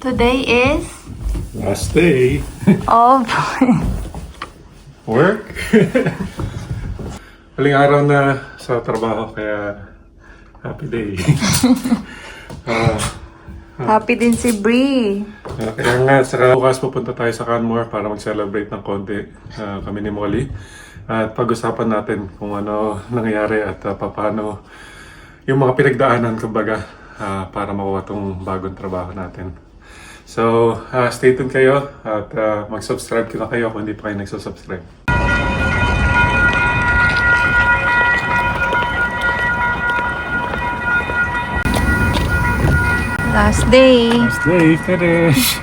Today is Last day. of Work. Huling araw na sa trabaho, kaya happy day. happy din si Brie. Kaya nga, sa bukas pupunta tayo sa Canmore para mag-celebrate ng konti kami ni Molly. At pag-usapan natin kung ano nangyayari at paano yung mga pinagdaanan, kumbaga, para makuha tong bagong trabaho natin. So, stay tuned kayo at mag-subscribe na kayo kung hindi pa kayo nagsusubscribe. Last day. Last day, finish!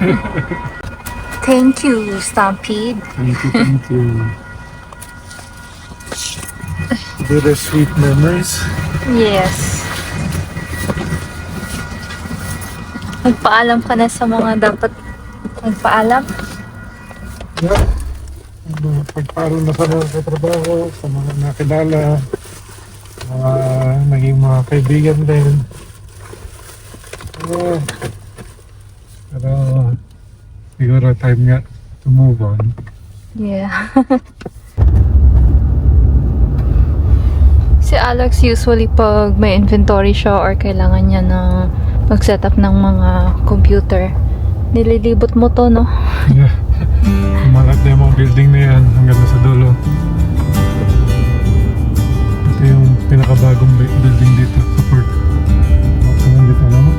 Thank you, Stampede. Thank you. Bittersweet memories. Yes. Magpaalam ka na sa mga dapat magpaalam. Yeah. Pagparo na sa mga trabaho, sa mga nakilala, naging mga kaibigan din. Pero siguro time nga to move on. Yeah. Si Alex usually pag may inventory siya or kailangan niya na mag-set up ng mga computer, nililibot mo to, no? Yeah. Malat na yung mga building na yan hanggang sa dulo. Ito yung pinakabagong building dito sa port. Hanggang dito naman.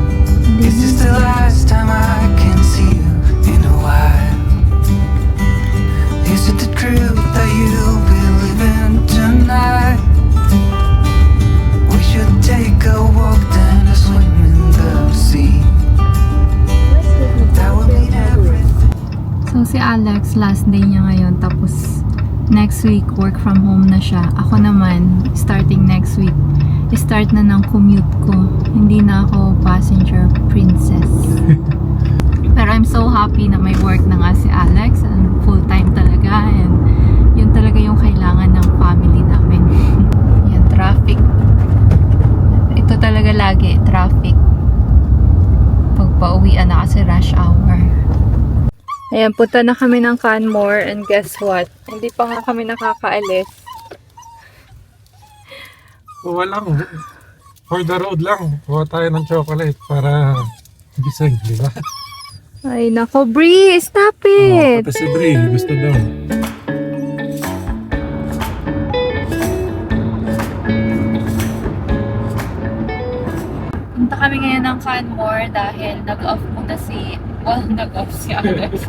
Is this the last time I can see you in a while? Is it the truth that you'll be living tonight? We should take a walk then a swim in the sea. That would mean everything. So si Alex, last day niya ngayon, tapos next week work from home na siya. Ako naman, starting next week, start na ng commute ko. Hindi na ako passenger princess. Pero I'm so happy na may work na nga si Alex, and full time talaga, and yun talaga yung kailangan ng family namin. Yan, traffic. Ito talaga lagi, traffic. Pag pauwian na kasi rush hour. Ayan, punta na kami ng Canmore, and guess what? Hindi pa nga kami nakakaalis. Walang. For the road lang. Kuha tayo ng chocolate para gising, di ba? Ay, nako, Brie! Stop it! Pati si Brie, gusto daw. Punta kami ngayon ng Canmore dahil nag-off muna si... Well, nag-off si Alex.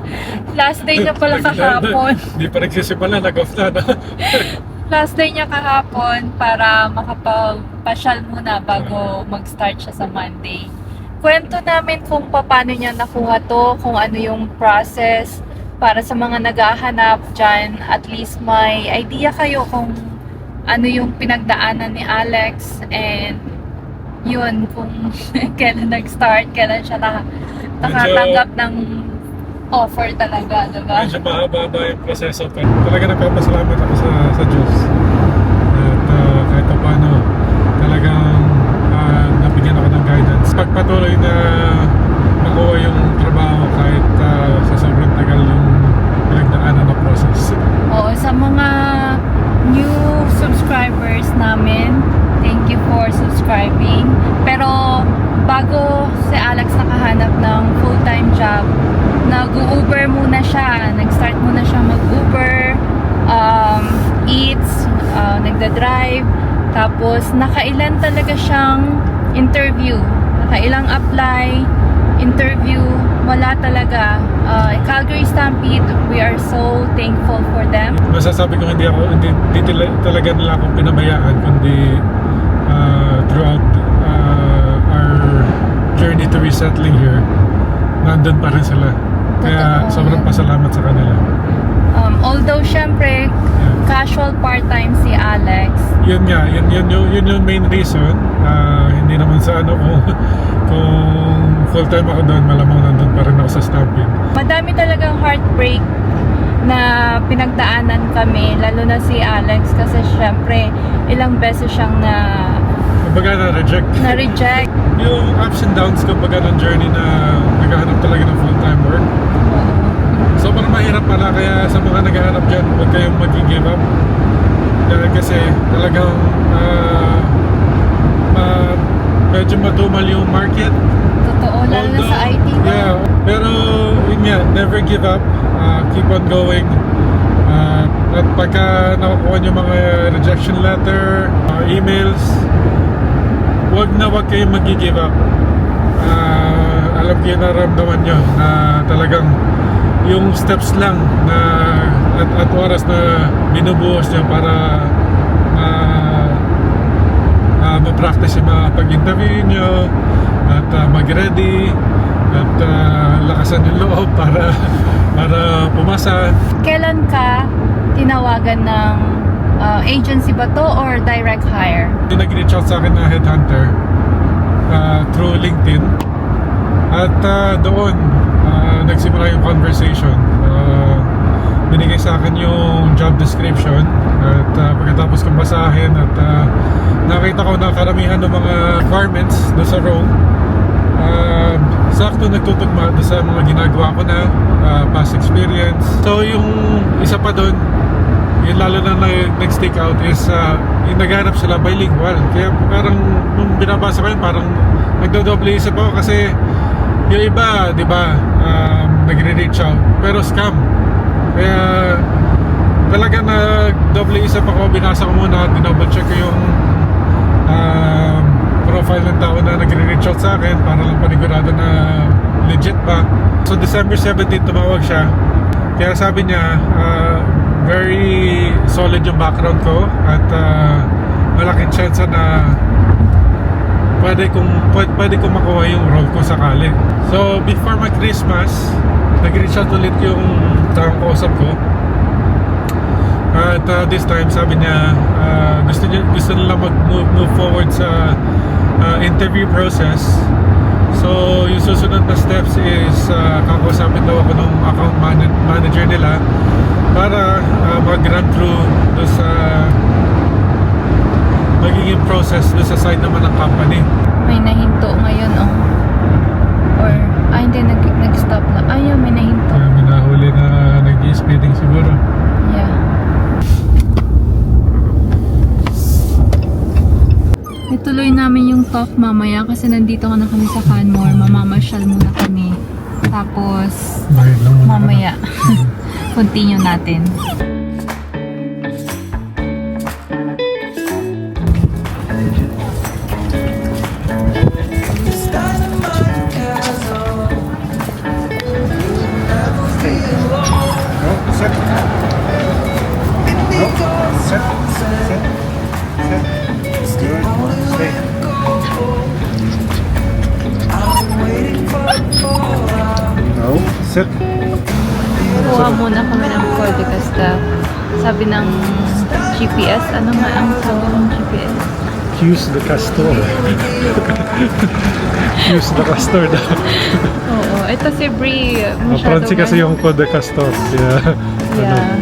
Last day niya pala kahapon. Hindi pa nagsisimula, nag-off na. Last day niya kahapon para makapagpasyal muna bago mag-start siya sa Monday. Kwento namin kung paano niya nakuha to, kung ano yung process para sa mga naghahanap dyan. At least may idea kayo kung ano yung pinagdaanan ni Alex, and yun, kung kailan nag-start, kailan siya nakatanggap ng offer talaga, diba? Medyo mahaba-haba yung proseso. Pero talaga nagpapasalamat ako sa Diyos. At kahit pa paano, talagang nabigyan ako ng guidance. Pagpatuloy na makuha yung trabaho kahit sa sobrang tagal yung pinagdaanan na process. Oo, sa mga new subscribers namin, thank you for subscribing. Pero bago si Alex nakahanap ng full-time job, nag-Uber muna siya. Nag-start muna siya mag-Uber, eats, nagda-drive. Tapos nakailan talaga siyang interview. Nakailang apply, interview, wala talaga. Calgary Stampede, we are so thankful for them. Masasabi ko hindi talaga nila akong pinabayaan, kundi throughout our journey to resettling here, nandun pa rin sila. Kaya Totoo, sobrang yan. pasalamat sa kanila. Although syempre, casual part-time si Alex. Yun nga, yun yung main reason. Hindi naman sa ano, kung full-time ako doon, malamang nandun pa rin ako sa Stampede. Madami talagang heartbreak na pinagdaanan kami, lalo na si Alex, kasi syempre ilang beses siyang Kumbaga na-reject. na-reject. yung ups and downs kumbaga ng journey na naghahanap talaga ng full-time work. Sobrang mahirap pala, kaya sa mga naghahanap dyan, huwag kayong mag-give up. Dahil kasi talagang medyo matumal yung market. Totoo, lalo na sa IT. no? Yeah, pero yun nga, never give up. Keep on going. At pagka nakukuha nyo mga rejection letter, emails, wag kayong mag-give up. Alam ko yung naramdaman nyo na talagang yung steps lang na at oras na binubuhos nyo para ma-practice yung mga pag-interview nyo at mag-ready at lakasan yung loob para pumasa. Kailan ka tinawagan ng agency ba to or direct hire? Nag-reach out sa akin na headhunter through LinkedIn at doon nagsimula yung conversation. Binigay sa akin yung job description at pagkatapos kong basahin at nakita ko na karamihan ng mga requirements doon sa role sakto nagtutugma doon sa mga ginagawa ko na past experience. So yung isa pa doon, yung lalo na nag-stick out is yung naghanap sila bilingual. Kaya parang nung binabasa ko yun, parang nagdodoble isip ako kasi yung iba, di ba, nagre-reach out pero scam. Kaya talaga nag-double isip ako, binasa ko muna, dinouble check ko yung profile ng tao na nagre-reach out sa akin para lang panigurado na legit ba. So December 17 tumawag siya. Kaya sabi niya, very solid yung background ko at malaking chance na pwede kong makuha yung role ko sakali. So before mag-Christmas, nag-reach out ulit yung taong kausap ko. At this time sabi niya gusto nila mag-move forward sa interview process. So yung susunod na steps is kakausapin daw ako ng account manager nila para mag-run through do sa magiging process do sa side naman ng company. May nahinto ngayon, or hindi, nag-stop na. Ayun, may nahinto. May nahuli na nag-speeding siguro. Yeah. Ituloy namin yung talk mamaya kasi nandito na kami sa Canmore. Mamamasyal muna kami. Tapos, Bayad lang muna mamaya, continue natin. Set. Kuha muna kami ng call because sabi ng GPS, ano nga ang sabi ng GPS? Use the castor. Use the castor daw. Oo, ito si Brie. Francie kasi yung code de castor. Yeah.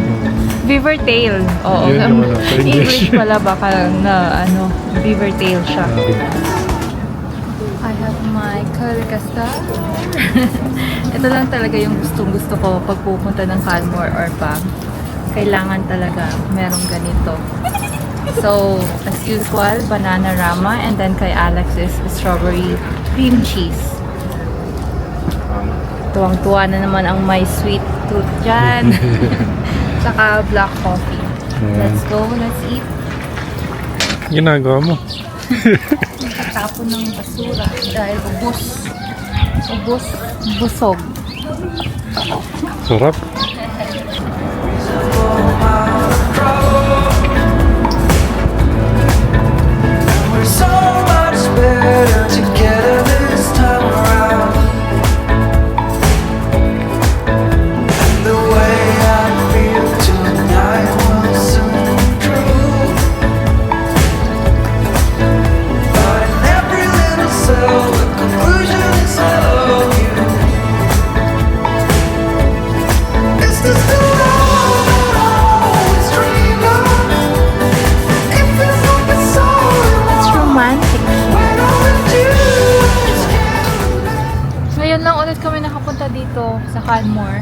Beaver tail. Oo. Yun yung ano, sa English. English pala baka na beaver tail siya. I have my curry castor. Ito lang talaga yung gusto ko pag pupunta ng Canmore or PAG. Kailangan talaga merong ganito. So, as usual, banana rama, and then kay Alex is strawberry cream cheese. Tuwang-tuwa na naman ang may sweet tooth dyan. Saka black coffee. Let's go, let's eat. Ginagawa mo. Tapon ng basura dahil busog. Sarap. We're so much better together this time around. And the way I feel tonight will soon improve. But in every little cell, the conclusion is I love you. It's just the love that I always dreamed of. It feels like it's all in It's one. romantic. When I'm with Ngayon lang ulit kami nakapunta dito sa Canmore.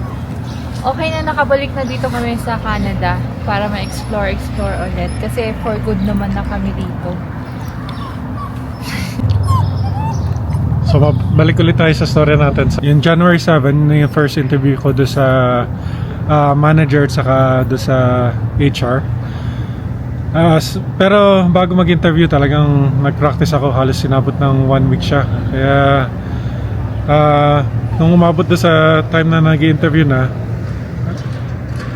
Okay na nakabalik na dito kami sa Canada para ma-explore ulit. Kasi for good naman na kami dito. So, balik ulit tayo sa story natin. Yung January 7, yung first interview ko doon sa manager at saka doon sa HR. Pero bago mag-interview talagang nag-practice ako. Halos sinabot ng 1 week siya. Kaya nung umabot doon sa time na nag-interview na,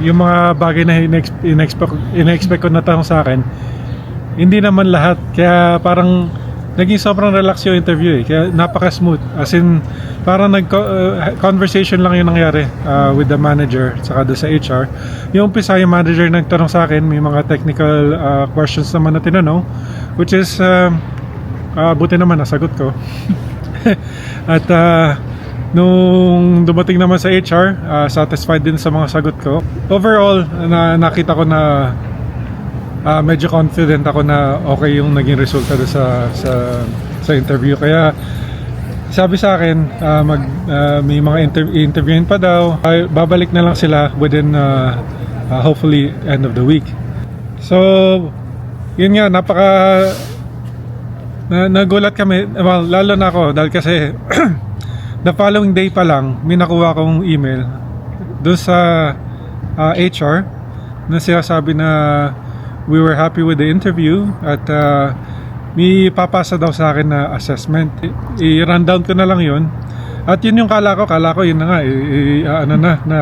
yung mga bagay na in-expect ko na tanong sa akin, hindi naman lahat. Kaya parang naging sobrang relax yung interview eh. Kaya napaka-smooth. As in, parang conversation lang yung nangyari with the manager saka doon sa HR. Yung umpisa yung manager nagtanong sa akin, may mga technical questions naman na tinanong, which is buti naman nasagot ko. At nung dumating naman sa HR, satisfied din sa mga sagot ko. Overall, nakita ko na medyo confident ako na okay yung naging resulta doon sa interview. Kaya sabi sa akin, may mga interviewin pa daw. Babalik na lang sila within hopefully end of the week. So, yun nga, nagulat kami, well, lalo na ako dahil kasi the following day pa lang may nakuha akong email doon sa HR na sinasabi na we were happy with the interview at may papasa daw sa akin na assessment. I-rundown ko na lang yun. At yun yung kala ko yun na nga na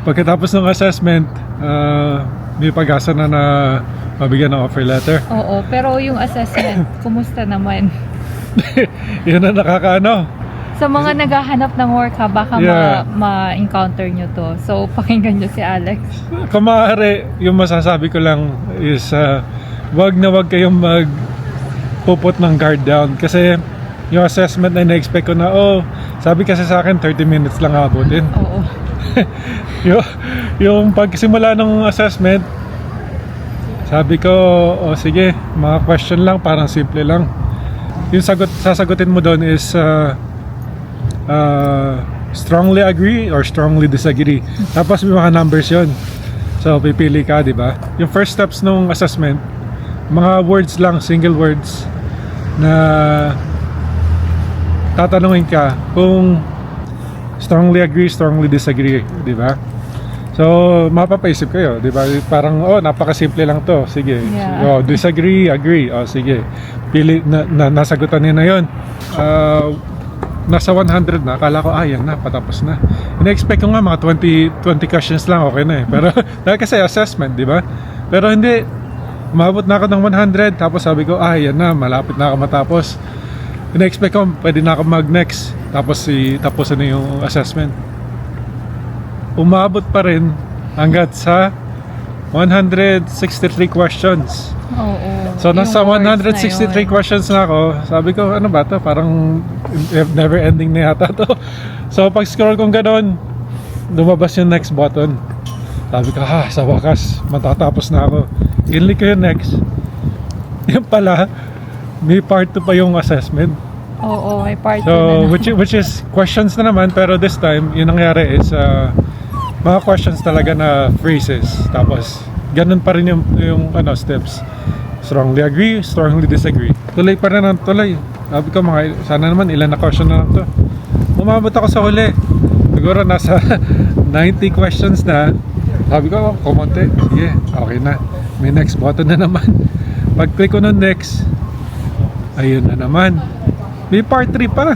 pagkatapos ng assessment may pag-asa na mabigyan ng offer letter. Oo, pero yung assessment, kumusta naman? Yun na nakakaano. Sa mga naghahanap ng work ha, baka Yeah. ma-encounter nyo to. So, pakinggan nyo si Alex. Kung maaari, yung masasabi ko lang is wag kayong magpuput ng guard down kasi yung assessment na na-expect ko na sabi kasi sa akin 30 minutes lang abutin. Oo. yung pagsimula ng assessment, sabi ko sige, mga question lang, parang simple lang. Yung sasagutin mo doon is strongly agree or strongly disagree. Tapos may mga numbers yon. So pipili ka, di ba? Yung first steps nung assessment, mga words lang, single words na tatanungin ka kung strongly agree, strongly disagree, di ba? So mapapaisip kayo, di ba? Parang napakasimple lang to. Sige. Yeah. Disagree, agree. Sige. Pili nasagutan niya na 'yon. Nasa 100 na, akala ko yan na, patapos na. Ina-expect ko nga mga 20 questions lang, okay na eh. Pero dahil kasi assessment, di ba? Pero hindi, umabot na ako ng 100, tapos sabi ko, yan na, malapit na ako matapos. Ina-expect ko, pwede na ako mag-next, tapos na yung assessment. Umabot pa rin hanggat sa 163 questions. Oo. So nasa Yung words 163 na yun. questions na ako. Sabi ko, ano ba to? Parang never ending na yata to. So pag scroll kong gano'n, lumabas yung next button. Sabi ko, sa wakas, matatapos na ako. Click ko yung next. Yung pala, may part 2 pa yung assessment. Oo, may part So na. which is questions na naman, pero this time, yung nangyari is mga questions talaga na phrases. Tapos ganun pa rin yung steps. Strongly agree, strongly disagree. Tuloy pa rin ang tuloy. Sabi ko, sana naman ilan na question na lang to. Umabot ako sa huli. Siguro nasa 90 questions na. Sabi ko, kumonte. Sige, okay na. May next button na naman. Pag-click ko ng next, ayun na naman. May part 3 pa.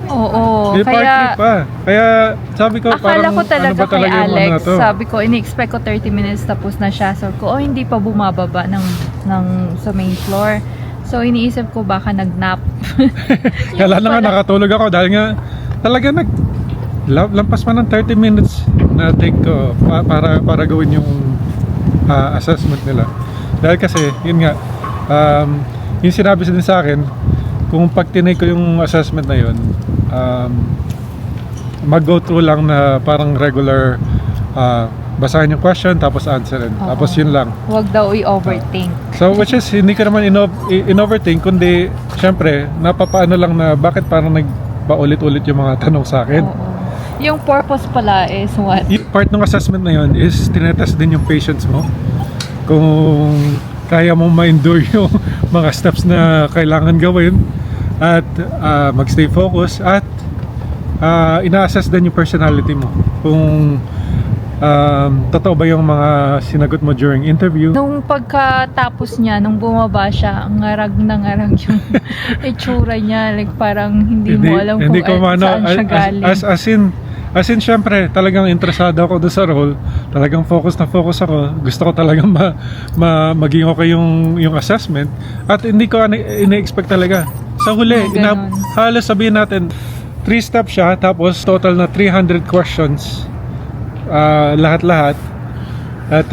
Oo, May part 3 pa. Kaya sabi ko, akala parang ko talaga ano ba kay talaga yung mga Alex, to? sabi ko, ini-expect ko 30 minutes tapos na siya. So ko, hindi pa bumababa sa main floor. So iniisip ko baka nag-nap. Kala na nga nakatulog ako dahil nga talaga lampas pa ng 30 minutes na take ko para gawin yung assessment nila. Dahil kasi, yun nga, yung sinabi din sa akin, kung pag tinay ko yung assessment na yun, mag-go through lang na parang regular basahin yung question tapos answerin. Oo. Tapos yun lang. Huwag daw i-overthink. So which is hindi ko naman in-overthink kundi syempre napapaano lang na bakit parang paulit-ulit yung mga tanong sa akin. Oo. Yung purpose pala is what? Yung part ng assessment na yun is tinetest din yung patience mo. Kung kaya mong ma-endure yung mga steps na kailangan gawin at magstay focus at ina-assess din yung personality mo. Kung totoo ba yung mga sinagot mo during interview. Nung pagkatapos niya, nung bumaba siya, ang ngarag na ngarag yung itsura niya. Like parang hindi mo alam kung saan siya galing. As in, syempre, talagang interesado ako doon sa role. Talagang focus na focus ako. Gusto ko talagang maging okay yung assessment. At hindi ko ina-expect talaga. Sa huli, Ganon. halos sabihin natin, 3 steps siya, tapos total na 300 questions. Lahat-lahat. At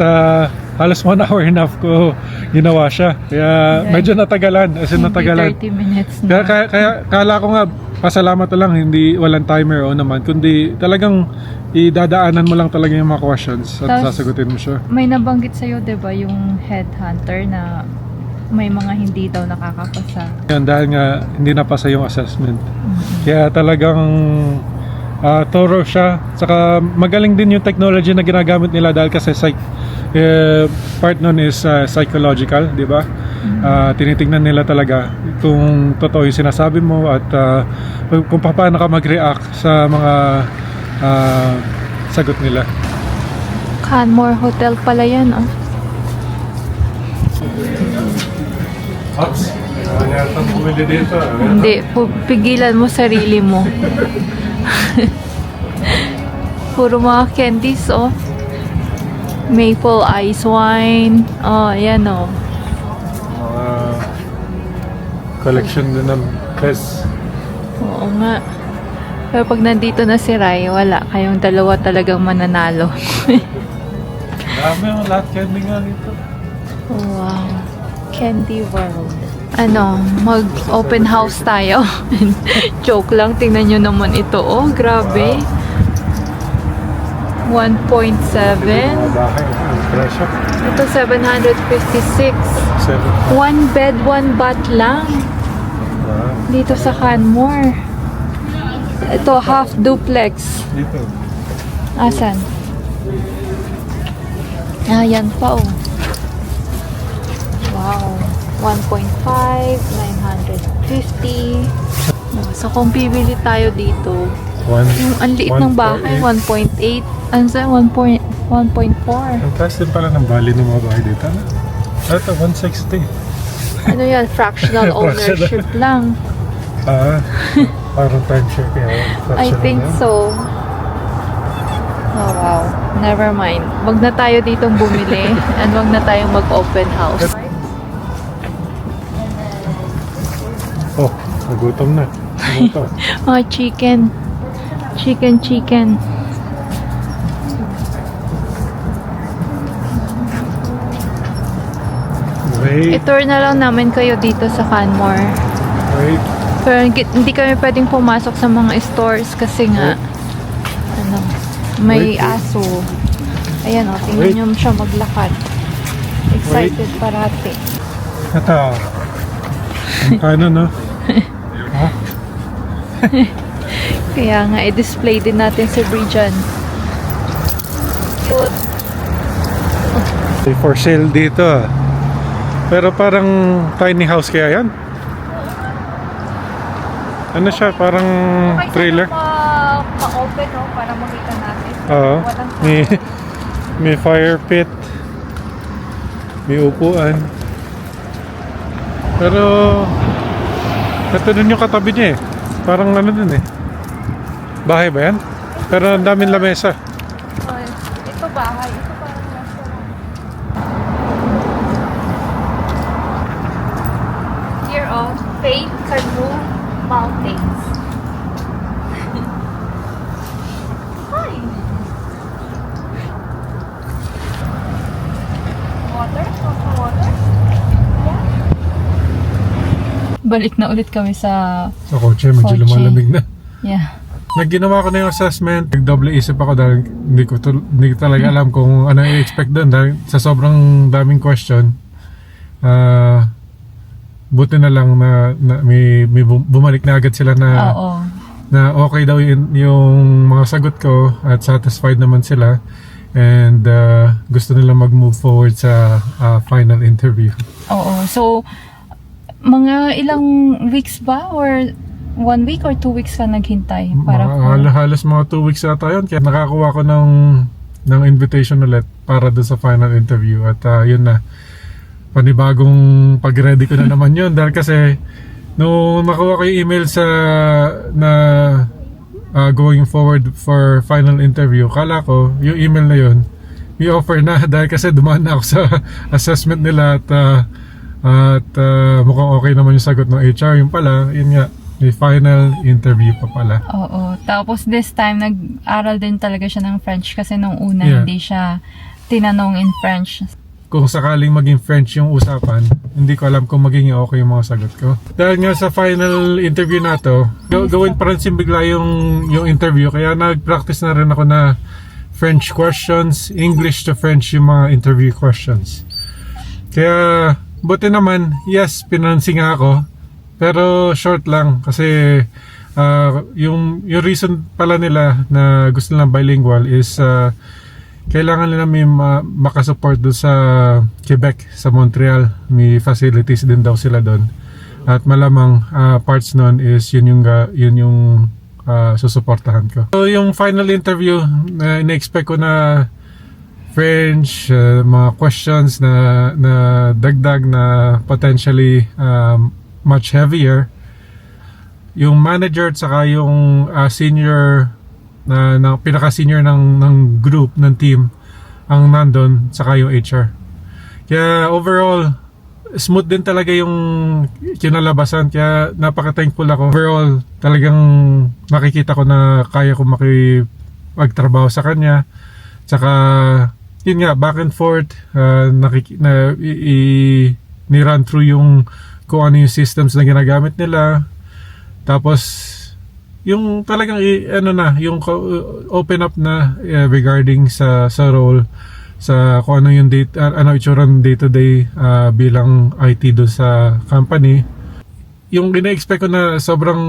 halos 1 hour and a half ko ginawa siya. Kaya medyo natagalan. As in, Hindi natagalan. 30 minutes na. Kaya kala ko nga, pasalamat na lang, hindi walang timer o naman. Kundi talagang idadaanan mo lang talaga yung mga questions at Tapos, sasagutin mo siya. May nabanggit sa'yo, diba, yung headhunter na may mga hindi daw nakakapasa. Yan, dahil nga hindi napasa yung assessment. Kaya talagang thorough siya. Saka magaling din yung technology na ginagamit nila dahil kasi part nun is psychological, di ba? Tinitingnan nila talaga kung totoo yung sinasabi mo at kung paano ka mag-react sa mga sagot nila. Canmore Hotel pala yan, oh. Ops, yatang bumili dito. Hindi, pigilan mo sarili mo. Puro mga candies, oh. Maple ice wine. Oh, ayan, oh. Mga collection din ng Kres. Oo nga. Pero pag nandito na si Rai, wala. Kayong dalawa talagang mananalo. Dami yung lahat candy nga dito. Wow. Candy World. Ano, mag-open house tayo. Joke lang, tingnan nyo naman ito. Oh, grabe. 1.7. Bahay, ang presyo. Ito, 756. 7. One bed, one bath lang. Dito sa Canmore. Ito, half duplex. Dito. Asan? Ah, yan pa, oh. Wow. 1.5, 950. So, kung bibili tayo dito, yung ang liit ng bahay, 1.8. Ano sa'yo? 1.4. Ang taas din pala ng value ng mga bahay dito. Ano? Ito, 160. Ano yan? Fractional ownership lang. Parang timeshare kaya. I think so. Oh, wow. Never mind. Wag na tayo ditong bumili and wag na tayong mag-open house. Oh, nagutom na. Ano to? Mga chicken. Chicken. Wait, I-tour na lang namin kayo dito sa Canmore. wait. Pero hindi kami pwedeng pumasok sa mga stores kasi nga ano, may Wait. aso. Ayan o, tingnan Wait. nyo siya maglakad. Excited parati. Ito. Ano, no? Ha? Kaya nga, i-display din natin si Bridjan. May for sale dito. Pero parang tiny house kaya yan? Ano siya? Parang trailer? Ma-open no, para makita natin. Oo. Walang May fire pit. May upuan. Pero ito dun yung katabi niya eh. Parang ano dun eh. Bahay ba yan? Pero ang daming lamesa. Ito bahay. Ito parang restaurant. Here on Faith Canoe Mountains. Hi! Water? Water? Yeah. Balik na ulit kami sa... Sa kotse, medyo Kotse. lumalamig na. Yeah. Nagginawa ko na yung assessment. Nag-double isip ako dahil hindi ko talaga alam kung ano i-expect doon dahil sa sobrang daming question. Buti na lang na may bumalik na agad sila na Oo. na okay daw yung mga sagot ko at satisfied naman sila, and gusto nila mag-move forward sa final interview. Oo. So, mga ilang weeks ba? Or 1 week or 2 weeks ka naghintay? Para Halos mga 2 weeks ata yun, kaya nakakuha ko ng invitation ulit para doon sa final interview, at yun na, panibagong pag-ready ko na naman yun, dahil kasi nung makuha ko yung email na going forward for final interview, kala ko yung email na yun may offer na, dahil kasi dumaan na ako sa assessment nila, at mukhang okay naman yung sagot ng HR. Yung pala, yun nga, may final interview pa pala. Oo. Tapos this time, nag-aral din talaga siya ng French kasi nung una Yeah. hindi siya tinanong in French. Kung sakaling maging French yung usapan, hindi ko alam kung magiging okay yung mga sagot ko. Dahil nga sa final interview na to, gawin pa rin bigla yung interview, kaya nag-practice na rin ako na French questions, English to French yung mga interview questions. Kaya buti naman, yes, pinansi nga ako, pero short lang kasi yung reason pala nila na gusto nilang bilingual is kailangan nila may makasupport doon sa Quebec, sa Montreal. May facilities din daw sila doon, at malamang parts nun is yun yung susuportahan ko. So yung final interview, ina-expect ko na French, mga questions na dagdag na potentially much heavier. Yung manager at saka yung senior na pinaka-senior ng group, ng team, ang nandun, saka yung HR. Kaya overall, smooth din talaga yung kinalabasan, kaya napaka-thankful ako. Overall, talagang makikita ko na kaya ko makipagtrabaho sa kanya. Tsaka yun nga, back and forth, ni-run through yung kung ano yung systems na ginagamit nila. Tapos yung talagang yung open up na regarding sa role, sa kung ano yung itsura ng day-to-day bilang IT do sa company. Yung ina-expect ko na sobrang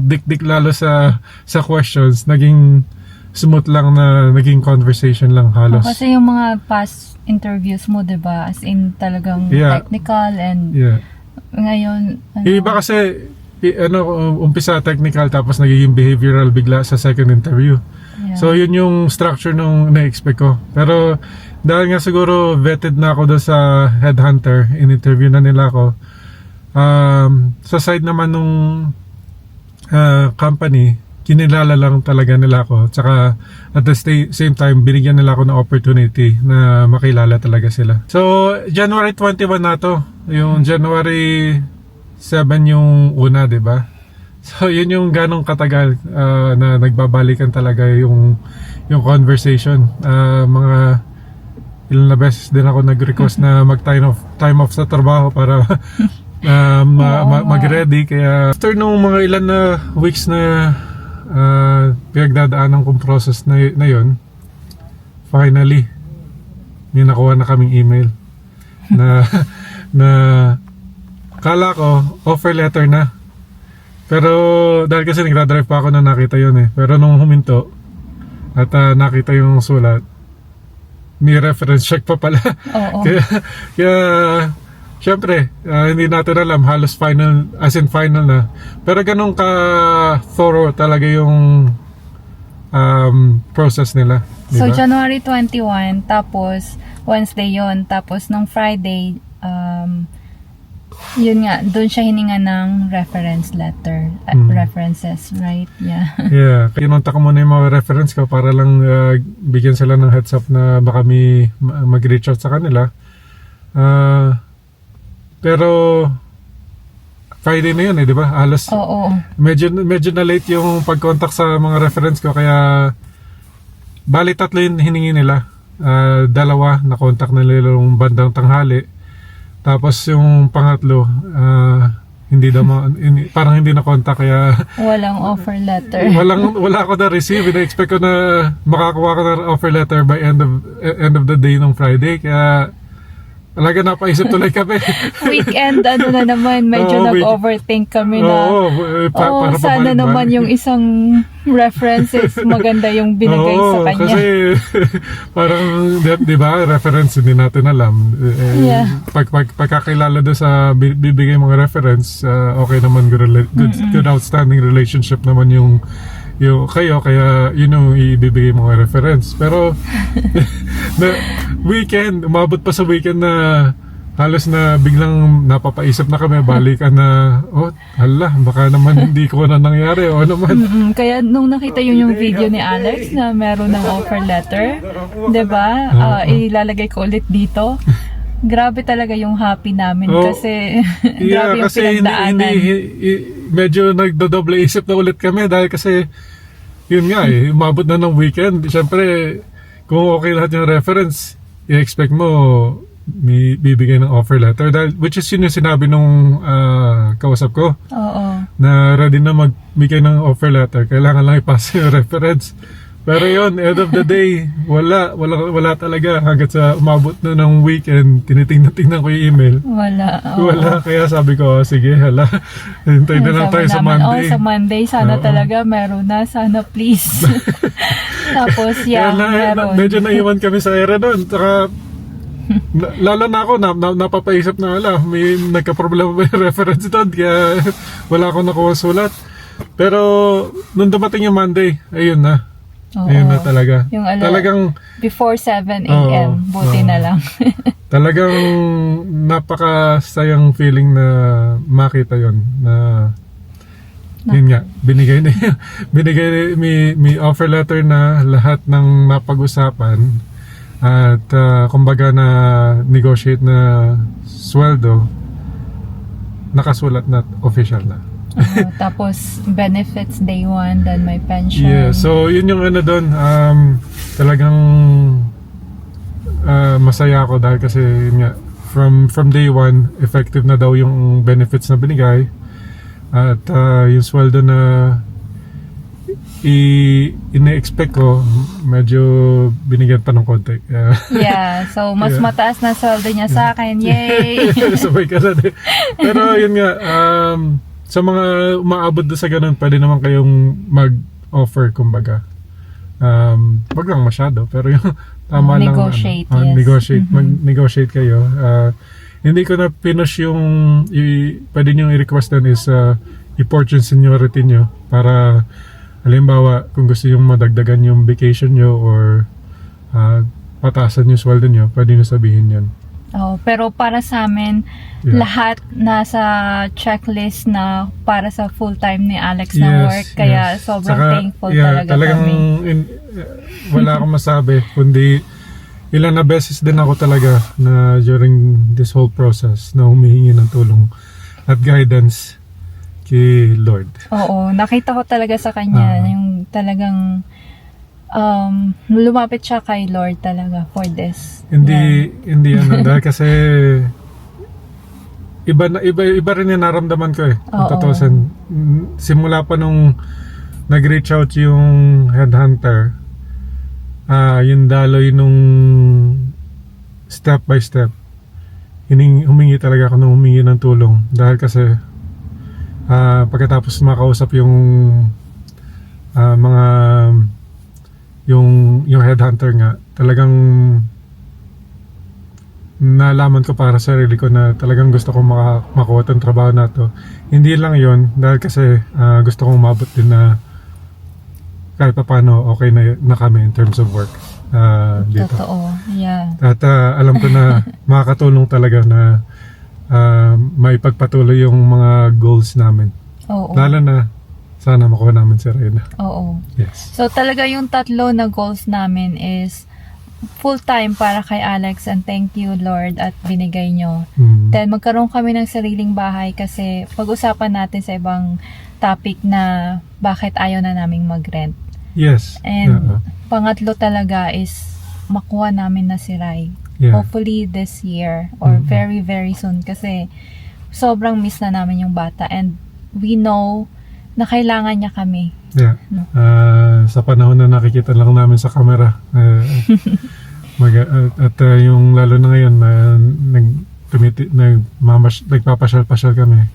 dik-dik lalo sa questions, naging smooth lang, na naging conversation lang halos. Kasi yung mga past interviews mo, diba? As in talagang technical, and ngayon Yung iba kasi umpisa technical tapos nagiging behavioral bigla sa second interview. So yun yung structure nung na-expect ko. Pero dahil nga siguro vetted na ako doon sa headhunter, in-interview na nila ako. Sa side naman nung company, kinilala lang talaga nila ako. Tsaka at the same time, binigyan nila ako ng opportunity na makilala talaga sila. So January 21 na to. Yung January 7 yung una, diba? So yun yung ganong katagal na nagbabalikan talaga yung conversation. Mga ilan na beses din ako nag-request na time off sa trabaho para mag-ready. Kaya after nung mga ilan na weeks na pinagdadaanan kong process na yun, finally may nakuha na kaming email na kala ko offer letter na, pero dahil kasi nagdadrive pa ako na nakita yun pero nung huminto at nakita yung sulat, may reference check pa pala. kaya syempre hindi natin alam, halos final, as in final na, pero ganun ka thorough talaga yung process nila, diba? So January 21, tapos Wednesday yon, tapos nung Friday yun nga, doon siya hininga ng reference letter, references, right? Yeah. Kinontak ko muna yung mga reference ko para lang bigyan sila ng heads up na baka may mag-reach out sa kanila. Pero Friday na yun di ba? Alas. Oo. Medyo na late yung pag-contact sa mga reference ko, kaya bali 3 yung hiningi nila. 2 na contact na nila yung bandang tanghali. Tapos yung pangatlo, parang hindi na contact, kaya walang offer letter. wala ako na receive. Na-expect ko na makakuha ko na offer letter by end of the day ng Friday. Kaya Talaga napaisip tuloy kami. Weekend, ano na naman, medyo Oo, nag-overthink kami na, Oo, para sana pabalik-balik. naman yung isang references, maganda yung binigay sa kanya. Kasi parang, di ba, reference hindi natin alam. Yeah. Pagkakilala doon sa bibigay mga reference, okay naman, good outstanding relationship naman yung kayo, kaya yun yung ibibigay mga reference. Pero weekend, umabot pa sa weekend na halos na biglang napapaisip na kami, balikan na, hala, baka naman hindi ko na nangyari o naman. Kaya nung nakita yun yung video ni Alex na meron ng offer letter, 'di ba? Ilalagay ko ulit dito. Grabe talaga yung happy namin kasi grabe yung pinagdaanan. Medyo nagdodoble isip na ulit kami dahil kasi yun nga umabot na ng weekend. Siyempre, kung okay lahat yung reference, i-expect mo may bibigay ng offer letter dahil, which is yun yung sinabi nung kausap ko. Oo. Na ready na magbigay ng offer letter, kailangan lang ipasa yung reference. Pero yun, end of the day, wala talaga hanggat sa umabot na ng weekend, tinitingnan ko yung email. Wala, kaya sabi ko, sige, hala, hintay na lang tayo sa Monday. Sa Monday, sana talaga meron na, sana please. Tapos meron. Medyo naiwan kami sa era doon, saka lalo na ako, napapaisip na, may nagka-problema ba yung reference doon, kaya wala akong nakuha sulat. Pero, nung dumating yung Monday, ayun na. Oo. Ayun na talaga. Yung talagang before 7 a.m. buti na lang. Talagang napakasayang feeling na makita yon na yun nga, binigay may offer letter na lahat ng napag-usapan at kumbaga na negotiate na sweldo nakasulat na, official na. Tapos benefits day 1, then may pension. Yeah, so yun yung ano doon, talagang masaya ako dahil kasi yun nga, from day 1 effective na daw yung benefits na binigay at yung sweldo na ina-expect ko medyo binigyan pa ng konti. Yeah, so mas mataas na sweldo niya sa akin. Yay! Sabay ka na din. Pero yun nga, sa mga umaabot doon sa ganun, pwede naman kayong mag-offer, kumbaga. Wag lang masyado, pero yung tama lang. Negotiate, negotiate. Mag-negotiate kayo. Hindi ko na pinush yung pwede nyo i-request din is i-port yung seniority nyo para halimbawa kung gusto yung madagdagan yung vacation nyo or pataasan yung sweldo nyo, pwede nyo sabihin yan. Pero para sa amin, lahat nasa checklist na para sa full-time ni Alex na work. Kaya sobrang thankful talaga talagang kami. Wala akong masabi, kundi ilan na beses din ako talaga na during this whole process na humihingi ng tulong at guidance kay Lord. Oo, nakita ko talaga sa kanya yung talagang lumapit siya kay Lord talaga for this. Hindi dahil kasi iba rin yung naramdaman ko kung tutusin. Simula pa nung nag-reach out yung headhunter, yung daloy nung step by step, humingi talaga ako ng tulong dahil kasi pagkatapos makausap yung mga yung headhunter nga, talagang nalaman ko para sa sarili ko na talagang gusto kong makuha itong trabaho na to. Hindi lang yon dahil kasi gusto kong umabot din na kahit pa paano okay na kami in terms of work dito. Totoo, yeah. At alam ko na makakatulong talaga na maipagpatuloy yung mga goals namin. Oo. Lalo na sana makuha namin si Reyna. Oo. Yes. So talaga yung tatlo na goals namin is full-time para kay Alex, and thank you Lord at binigay nyo. Then magkaroon kami ng sariling bahay kasi pag-usapan natin sa ibang topic na bakit ayaw na naming mag-rent. Yes. And pangatlo talaga is makuha namin na si Rai. Yeah. Hopefully this year or very very soon kasi sobrang miss na namin yung bata and we know na kailangan niya kami. Yeah. Sa panahon na nakikita lang namin sa camera, Yung lalo na ngayon na nagpapasyal-pasyal kami.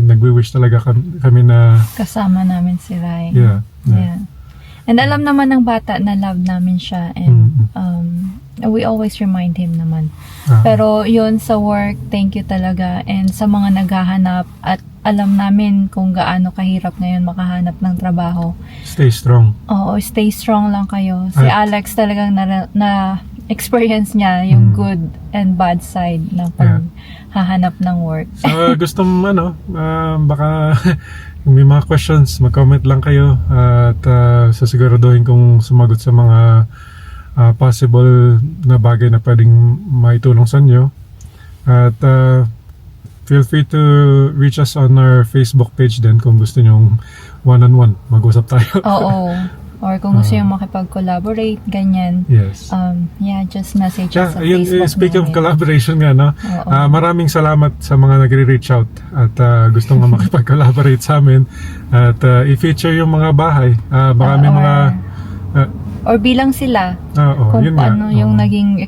Nagwi-wish talaga kami na Kasama namin si Rai. yeah. Yeah. And alam naman ng bata na love namin siya and we always remind him naman. Pero yun sa work, thank you talaga. And sa mga naghahanap at alam namin kung gaano kahirap ngayon makahanap ng trabaho. Stay strong. Oo, stay strong lang kayo. Si Alex talagang na experience niya yung good and bad side ng paghahanap ng work. So gusto mo baka kung may mga questions, mag-comment lang kayo at sasiguraduhin kong sumagot sa mga possible na bagay na pwedeng maitulong sa inyo. At feel free to reach us on our Facebook page din kung gusto nyong one-on-one mag-usap tayo. Oo. Or kung gusto yung makipag-collaborate, ganyan. Yes. Just message us sa Ayun, Facebook speaking of namin. collaboration nga, no? Oo. Maraming salamat sa mga nagre-reach out at gusto nga makipag-collaborate sa amin at i-feature yung mga bahay. Maraming mga Or bilang sila, kung yun nga. paano yung naging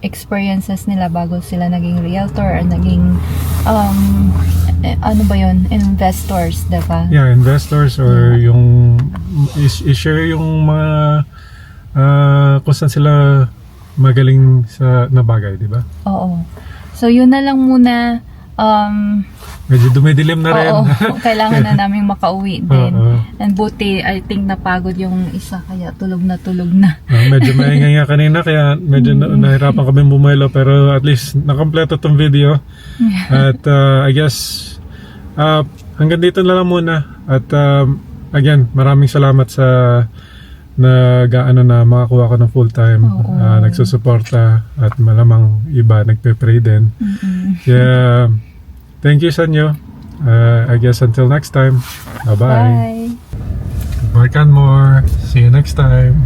experiences nila bago sila naging realtor or naging ano ba yun? Investors, diba? Yeah, investors or yung i-share yung mga kung saan sila magaling sa na bagay, di ba? Oo. So yun na lang muna. Medyo dumidilim na rin. Oo, kailangan na naming makauwi din. Oo. And buti, I think napagod yung isa, kaya tulog na. Medyo maingay nga kanina kaya medyo nahirapan kami bumelo pero at least nakompleto tong video. At I guess hanggang dito na lang muna. At again, maraming salamat sa na makakuha ko ng full time, nagsusuporta at malamang iba nagpe-pray din. Kaya thank you sa inyo. I guess until next time. Bye-bye. Bye! Work on more. See you next time.